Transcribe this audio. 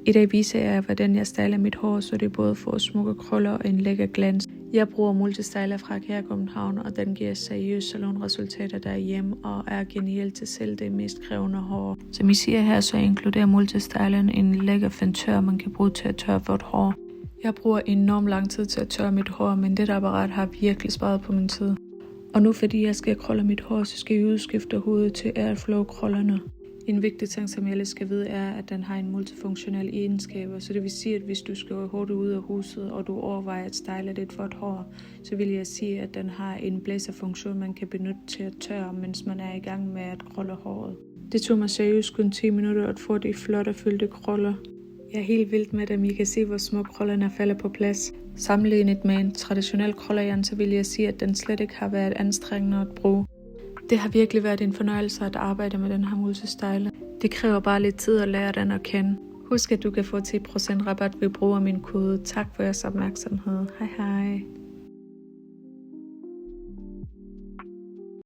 I dag viser jeg, hvordan jeg styler mit hår, så det både får smukke krøller og en lækker glans. Jeg bruger multistyler fra Kær København, og den giver seriøse salonresultater derhjemme og er genial til selv det mest krævende hår. Som I siger her, så inkluderer multystyleren en lækker fantør, man kan bruge til at tørre vådt hår. Jeg bruger enormt lang tid til at tørre mit hår, men dette apparat har virkelig sparet på min tid. Og nu fordi jeg skal krølle mit hår, så skal jeg udskifte hovedet til Airflow-krøllerne. En vigtig ting, som jeg lige skal vide, er, at den har en multifunktionel egenskaber. Så det vil sige, at hvis du skal hurtigt ud af huset, og du overvejer at style dit vådt hår, så vil jeg sige, at den har en blæserfunktion, man kan benytte til at tørre, mens man er i gang med at krølle håret. Det tog mig seriøst kun 10 minutter at få de flotte fyldte krøller. Jeg er helt vild med dem. I kan se, hvor små krøllerne falder på plads. Sammenlignet med en traditionel krøllerjern, så vil jeg sige, at den slet ikke har været anstrengende at bruge. Det har virkelig været en fornøjelse at arbejde med den her multistyler. Det kræver bare lidt tid at lære den at kende. Husk, at du kan få 10% rabat ved brug af min kode. Tak for jeres opmærksomhed. Hej hej.